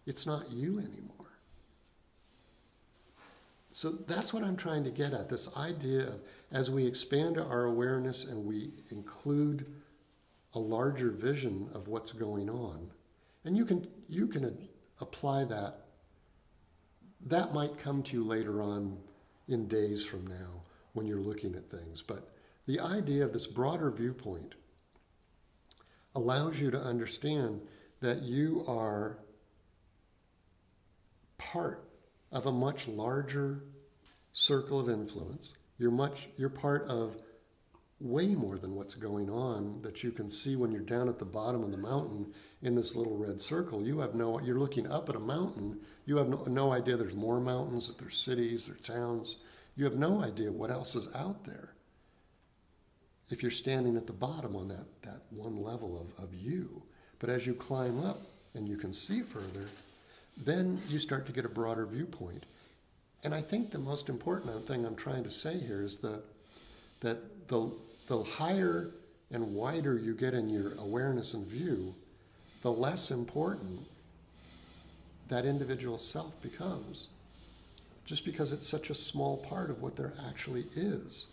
It's not you anymore. So that's what I'm trying to get at, this idea of as we expand our awareness and we include a larger vision of what's going on, and you can apply that. That might come to you later on in days from now when you're looking at things. But the idea of this broader viewpoint allows you to understand that you are part of a much larger circle of influence. You're part of way more than what's going on that you can see when you're down at the bottom of the mountain in this little red circle. You're looking up at a mountain. You have no idea there's more mountains, that there's cities, there's towns. You have no idea what else is out there if you're standing at the bottom on that one level of you. But as you climb up and you can see further, then you start to get a broader viewpoint. And I think the most important thing I'm trying to say here is that the higher and wider you get in your awareness and view, the less important that individual self becomes, just because it's such a small part of what there actually is.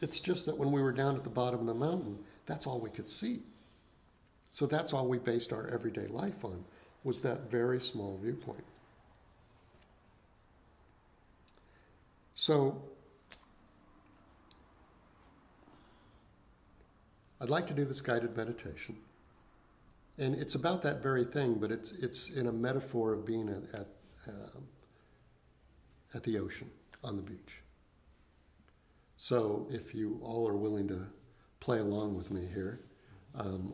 It's just that when we were down at the bottom of the mountain, that's all we could see. So that's all we based our everyday life on, was that very small viewpoint. So I'd like to do this guided meditation. And it's about that very thing, but it's in a metaphor of being at the ocean, on the beach. So if you all are willing to play along with me here,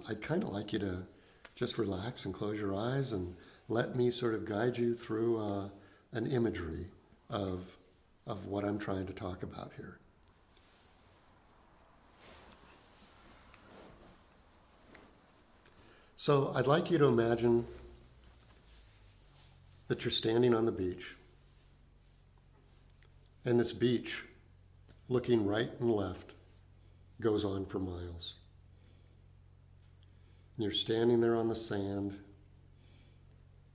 I'd kind of like you to just relax and close your eyes and let me sort of guide you through an imagery of what I'm trying to talk about here. So I'd like you to imagine that you're standing on the beach, and this beach, looking right and left, goes on for miles. And you're standing there on the sand,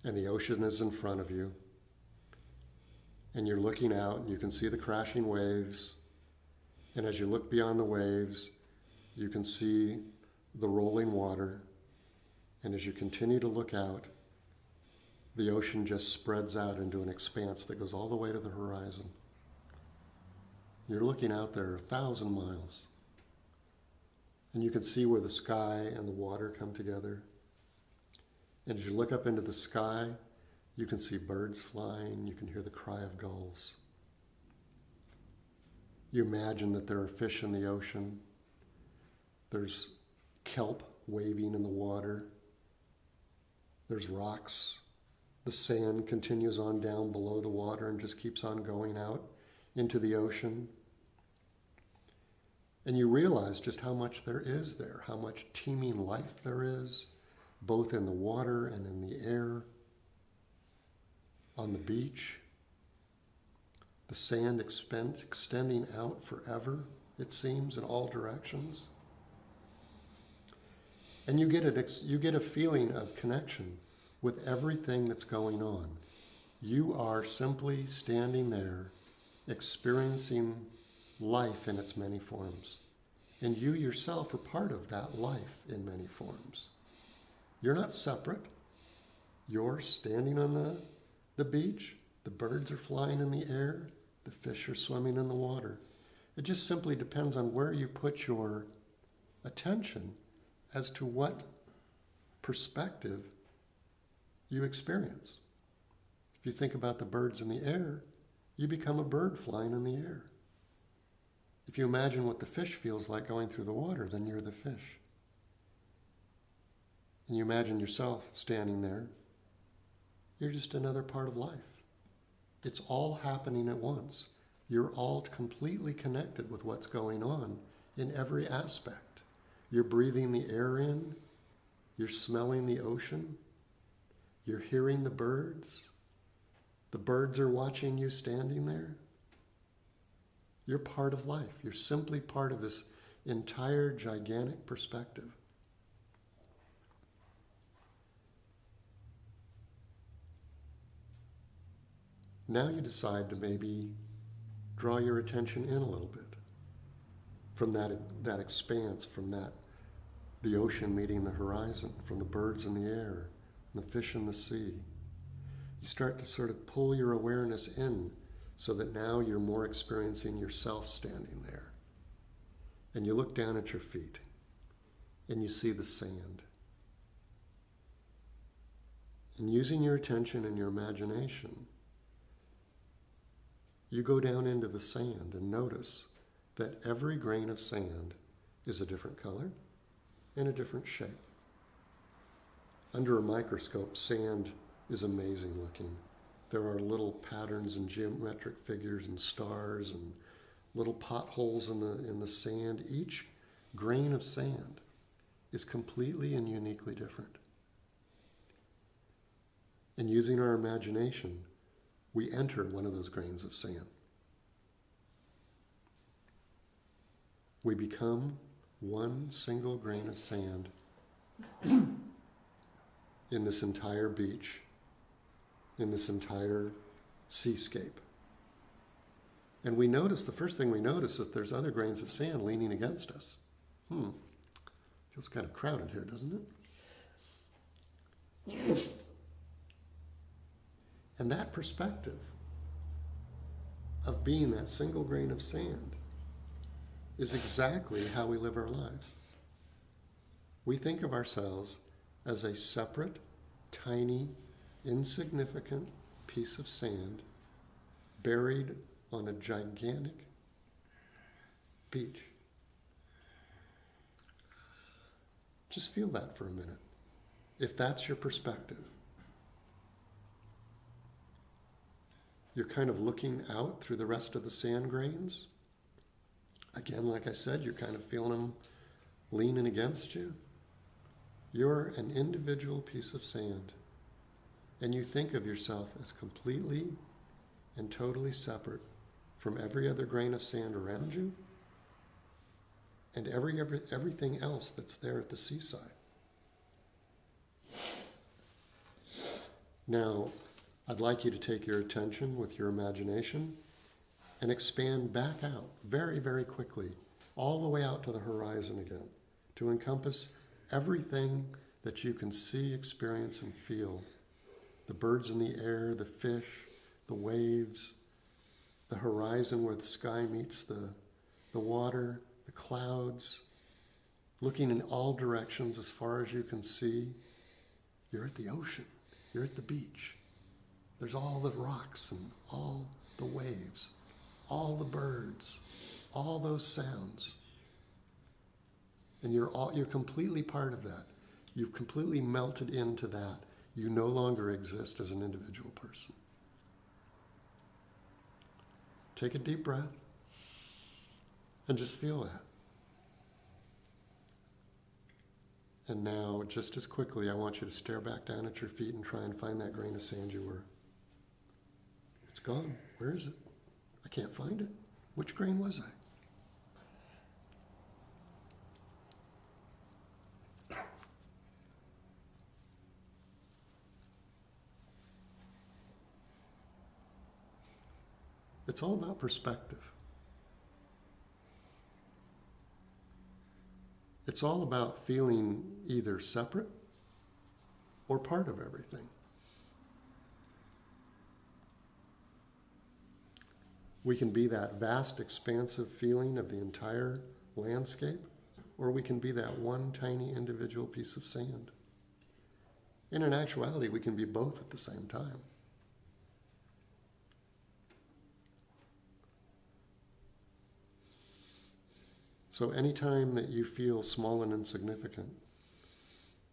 and the ocean is in front of you, and you're looking out, and you can see the crashing waves, and as you look beyond the waves, you can see the rolling water. And as you continue to look out, the ocean just spreads out into an expanse that goes all the way to the horizon. You're looking out there 1,000 miles. And you can see where the sky and the water come together. And as you look up into the sky, you can see birds flying, you can hear the cry of gulls. You imagine that there are fish in the ocean. There's kelp waving in the water. There's rocks. The sand continues on down below the water and just keeps on going out into the ocean. And you realize just how much there is there, how much teeming life there is, both in the water and in the air, on the beach. The sand extending out forever, it seems, in all directions. And you get a feeling of connection with everything that's going on. You are simply standing there, experiencing life in its many forms. And you yourself are part of that life in many forms. You're not separate. You're standing on the beach. The birds are flying in the air. The fish are swimming in the water. It just simply depends on where you put your attention as to what perspective you experience. If you think about the birds in the air, you become a bird flying in the air. If you imagine what the fish feels like going through the water, then you're the fish. And you imagine yourself standing there, you're just another part of life. It's all happening at once. You're all completely connected with what's going on in every aspect. You're breathing the air in, you're smelling the ocean, you're hearing the birds are watching you standing there. You're part of life. You're simply part of this entire gigantic perspective. Now you decide to maybe draw your attention in a little bit from that expanse, from the ocean meeting the horizon, from the birds in the air, and the fish in the sea. You start to sort of pull your awareness in so that now you're more experiencing yourself standing there. And you look down at your feet and you see the sand. And using your attention and your imagination, you go down into the sand and notice that every grain of sand is a different color and a different shape. Under a microscope, sand is amazing looking. There are little patterns and geometric figures and stars and little potholes in the sand. Each grain of sand is completely and uniquely different. And using our imagination, we enter one of those grains of sand. We become one single grain of sand in this entire beach, in this entire seascape. And we notice, the first thing we notice is that there's other grains of sand leaning against us. Feels kind of crowded here, doesn't it? And that perspective of being that single grain of sand is exactly how we live our lives. We think of ourselves as a separate, tiny, insignificant piece of sand buried on a gigantic beach. Just feel that for a minute. If that's your perspective, you're kind of looking out through the rest of the sand grains. Again, like I said, you're kind of feeling them leaning against you. You're an individual piece of sand, and you think of yourself as completely and totally separate from every other grain of sand around you and everything else that's there at the seaside. Now, I'd like you to take your attention with your imagination and expand back out very, very quickly, all the way out to the horizon again, to encompass everything that you can see, experience, and feel. The birds in the air, the fish, the waves, the horizon where the sky meets the water, the clouds, looking in all directions as far as you can see. You're at the ocean, you're at the beach. There's all the rocks and all the waves, all the birds, all those sounds. And you're completely part of that. You've completely melted into that. You no longer exist as an individual person. Take a deep breath and just feel that. And now, just as quickly, I want you to stare back down at your feet and try and find that grain of sand you were. It's gone. Where is it? I can't find it. Which grain was I? It's all about perspective. It's all about feeling either separate or part of everything. We can be that vast, expansive feeling of the entire landscape, or we can be that one tiny individual piece of sand. And in actuality, we can be both at the same time. So anytime that you feel small and insignificant,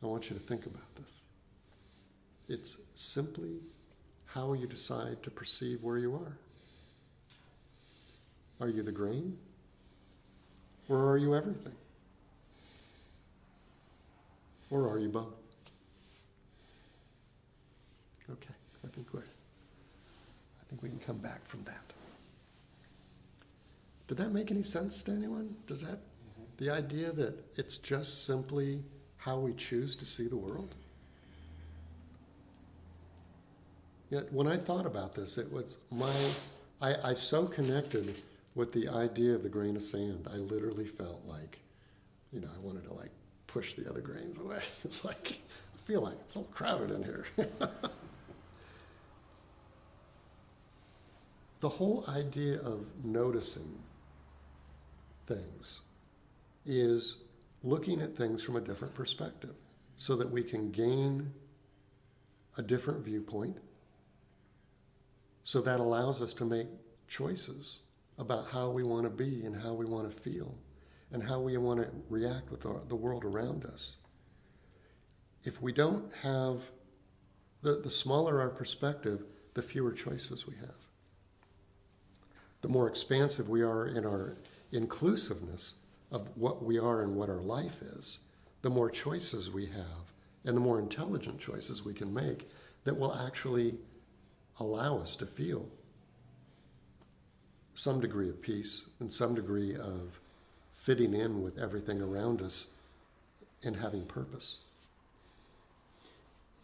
I want you to think about this. It's simply how you decide to perceive where you are. Are you the grain? Or are you everything? Or are you both? Okay, I think we can come back from that. Did that make any sense to anyone? Does that, the idea that it's just simply how we choose to see the world? Yet when I thought about this, it was I so connected with the idea of the grain of sand. I literally felt like, I wanted to like push the other grains away. It's like, I feel like it's a little crowded in here. The whole idea of noticing things is looking at things from a different perspective so that we can gain a different viewpoint. So that allows us to make choices about how we want to be and how we want to feel and how we want to react with the world around us. If we don't have, the smaller our perspective, the fewer choices we have. The more expansive we are in our inclusiveness of what we are and what our life is, the more choices we have and the more intelligent choices we can make that will actually allow us to feel some degree of peace and some degree of fitting in with everything around us and having purpose.